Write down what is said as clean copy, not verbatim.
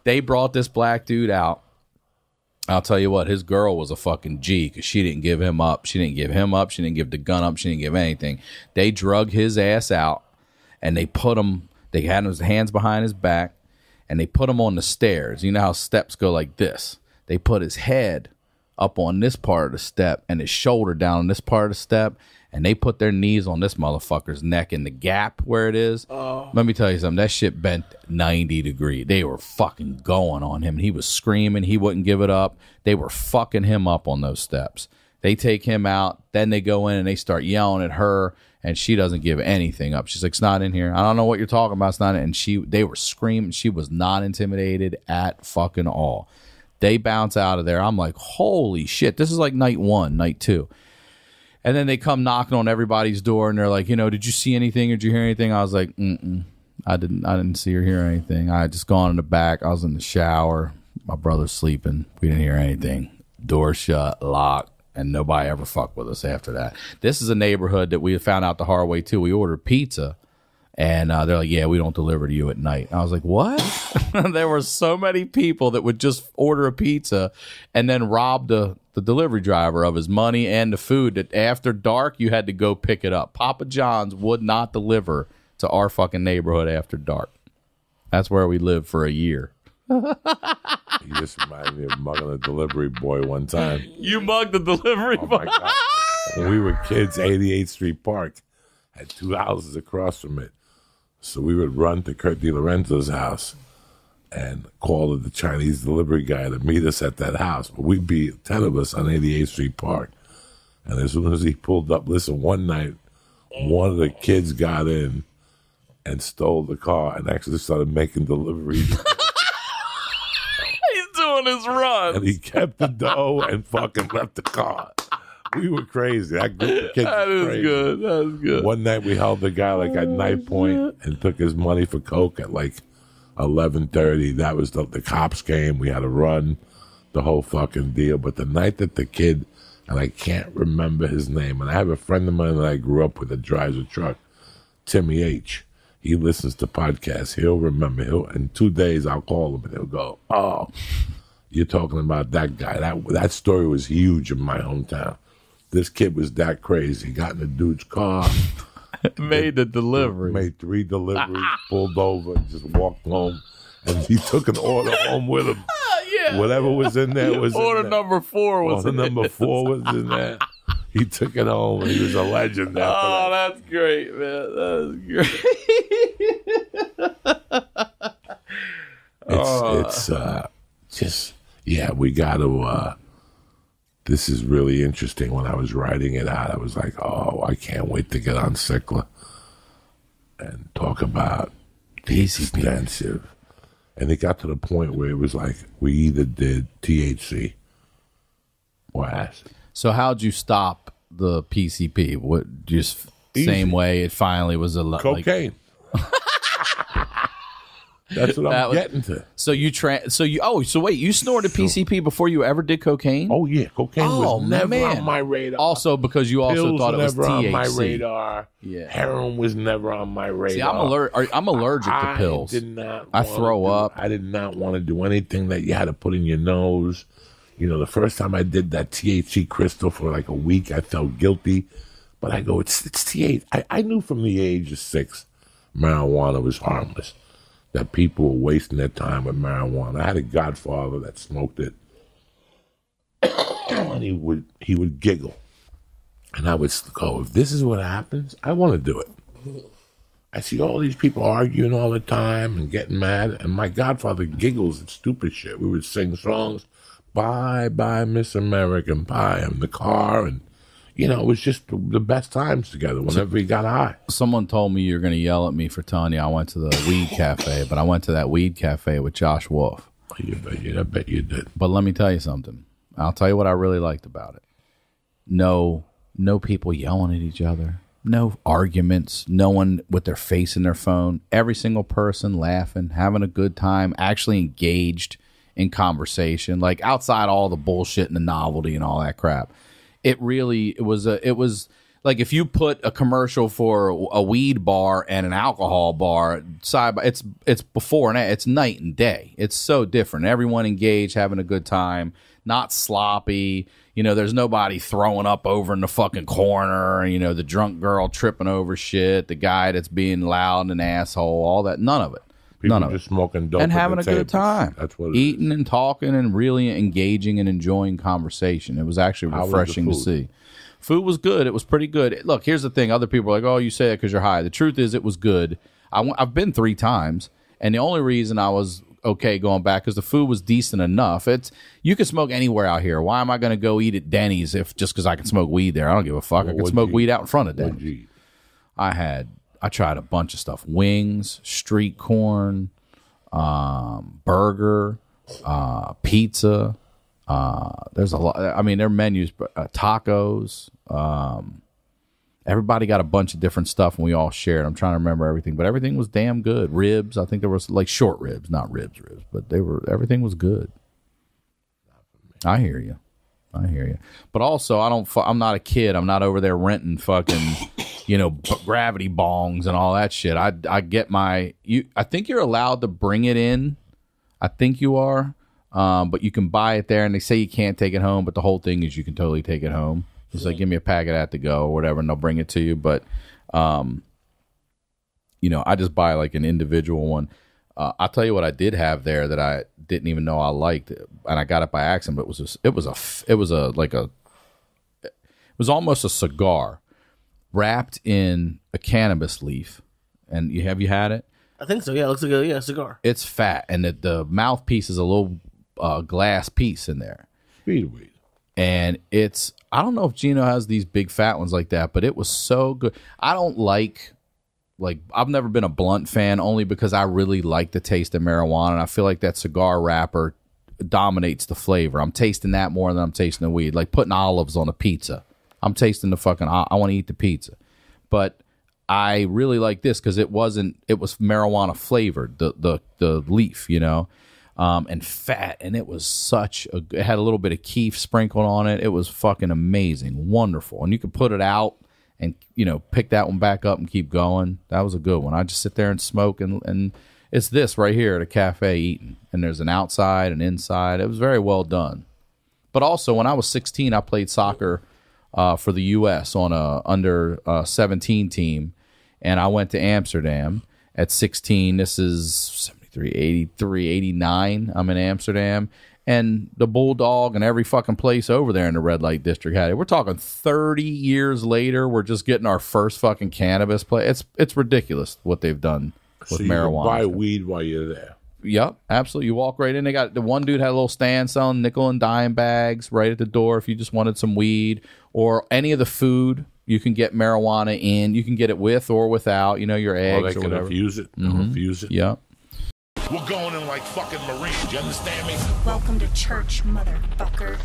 They brought this black dude out. I'll tell you what, his girl was a fucking G because she didn't give him up. She didn't give him up. She didn't give the gun up. She didn't give anything. They drug his ass out, and they had his hands behind his back, and they put him on the stairs. You know how steps go like this? They put his head up on this part of the step and his shoulder down on this part of the step, and they put their knees on this motherfucker's neck in the gap where it is. Oh. Let me tell you something. That shit bent 90 degrees. They were fucking going on him. He was screaming. He wouldn't give it up. They were fucking him up on those steps. They take him out. Then they go in and they start yelling at her, and she doesn't give anything up. She's like, it's not in here. I don't know what you're talking about. It's not in. And they were screaming. She was not intimidated at fucking all. They bounce out of there. I'm like, holy shit. This is like night 1, night 2. And then they come knocking on everybody's door, and they're like, did you see anything or did you hear anything? I was like, I didn't see or hear anything. I had just gone in the back. I was in the shower. My brother's sleeping. We didn't hear anything. Door shut, locked, and nobody ever fucked with us after that. This is a neighborhood that we found out the hard way, too. We ordered pizza, and they're like, yeah, we don't deliver to you at night. I was like, what? There were so many people that would just order a pizza and then rob the delivery driver of his money and the food that after dark you had to go pick it up. Papa John's would not deliver to our fucking neighborhood after dark. That's where we lived for a year. You just reminded me of mugging a delivery boy one time. You mugged the delivery boy? My God. When we were kids, 88th Street Park had 2 houses across from it. So we would run to Kurt DiLorenzo's house and call the Chinese delivery guy to meet us at that house. But we'd be 10 of us on 88th Street Park. And as soon as he pulled up, listen, one night, one of the kids got in and stole the car and actually started making deliveries. He's doing his run. And he kept the dough and fucking left the car. We were crazy. That group of kids was crazy. Good. That was good. One night we held the guy like at night point and took his money for coke at like 11:30. That was the cops came. We had to run the whole fucking deal. But the night that the kid, and I can't remember his name, and I have a friend of mine that I grew up with that drives a truck, Timmy H. He listens to podcasts. He'll remember. In 2 days I'll call him and he'll go, oh, you're talking about that guy. That story was huge in my hometown. This kid was that crazy. Got in the dude's car. Made the delivery. Made 3 deliveries, pulled over, just walked home, and he took an order home with him. Yeah. Whatever was in there was order in there. number 4 was order number 4 was in there. He took it home, and he was a legend. Oh, that's great, man. That's great. It's just, we got to, this is really interesting. When I was writing it out, I was like, oh, I can't wait to get on Sickler and talk about the extensive. And it got to the point where it was like we either did THC or acid. So how'd you stop the PCP? What, just Easy. Same way it finally was a cocaine. That's what I'm getting to. So you wait, you snorted PCP before you ever did cocaine? Oh yeah, cocaine was never on my radar. Also because you also thought it was never THC. On my radar. Yeah. Heroin was never on my radar. See, I'm allergic to pills. I throw up. I did not want to do anything that you had to put in your nose. The first time I did that THC crystal for like a week, I felt guilty. But I go, it's THC. I knew from the age of 6 marijuana was harmless. That people were wasting their time with marijuana. I had a godfather that smoked it. And he would giggle. And I would go, if this is what happens, I want to do it. I see all these people arguing all the time and getting mad. And my godfather giggles at stupid shit. We would sing songs. Bye, bye, Miss American Pie. In the car. And, it was just the best times together whenever we got high. Someone told me you're going to yell at me for telling you I went to the weed cafe, but I went to that weed cafe with Josh Wolf. I bet you did. But let me tell you something. I'll tell you what I really liked about it. No people yelling at each other. No arguments. No one with their face in their phone. Every single person laughing, having a good time, actually engaged in conversation. Like outside all the bullshit and the novelty and all that crap. It was like if you put a commercial for a weed bar and an alcohol bar side by, it's before and it's night and day. It's so different. Everyone engaged, having a good time, not sloppy. You know, there's nobody throwing up over in the fucking corner. You know, the drunk girl tripping over shit, the guy that's being loud and an asshole, all that. None of it. People None of just it. smoking dope And having a tables. good time. That's what it eating is. and talking and really engaging and enjoying conversation. It was actually How was refreshing the to food? see. Food was good. It was pretty good. Look, here's the thing. Other people are like, oh, you say it because you're high. The truth is it was good. I've been 3 times, and the only reason I was okay going back because the food was decent enough. You can smoke anywhere out here. Why am I going to go eat at Denny's just because I can smoke weed there? I don't give a fuck. I can smoke weed out in front of Denny's. I tried a bunch of stuff. Wings, street corn, burger, pizza. There's a lot. I mean, their menus, tacos. Everybody got a bunch of different stuff, and we all shared. I'm trying to remember everything, but everything was damn good. Ribs, I think there was like short ribs, not ribs, but everything was good. I hear you. But also, I'm not a kid. I'm not over there renting fucking, gravity bongs and all that shit. I get I think you're allowed to bring it in. I think you are. But you can buy it there, and they say you can't take it home, but the whole thing is you can totally take it home. It's like, give me a packet of that to go or whatever, and they'll bring it to you. But, I just buy like an individual one. I'll tell you what I did have there that I didn't even know I liked, and I got it by accident. But it was almost a cigar wrapped in a cannabis leaf. And have you had it? I think so. Yeah, it looks like a cigar. It's fat, and the mouthpiece is a little glass piece in there. Speedweed. And I don't know if Gino has these big fat ones like that, but it was so good. I don't like I've never been a blunt fan, only because I really like the taste of marijuana, and I feel like that cigar wrapper dominates the flavor. I'm tasting that more than I'm tasting the weed. Like putting olives on a pizza. I'm tasting I want to eat the pizza. But I really like this because it was marijuana flavored, the leaf, and fat, and it was it had a little bit of keef sprinkled on it. It was fucking amazing, wonderful. And you could put it out and, pick that one back up and keep going. That was a good one. I just sit there and smoke, and it's this right here at a cafe eating, and there's an outside and inside. It was very well done. But also, when I was 16, I played soccer for the U.S. on a under 17 team, and I went to Amsterdam at 16. This is 73, 83, 89. I'm in Amsterdam. And the Bulldog and every fucking place over there in the red light district had it. We're talking 30 years later, we're just getting our first fucking cannabis play. It's ridiculous what they've done with marijuana. You can buy weed while you're there. Yep, absolutely. You walk right in. They got the one dude had a little stand selling nickel and dime bags right at the door if you just wanted some weed or any of the food. You can get marijuana in. You can get it with or without, your eggs They or can whatever. infuse it. Infuse it. Yep. We're going in like fucking Marines, you understand me? Welcome to church, motherfucker.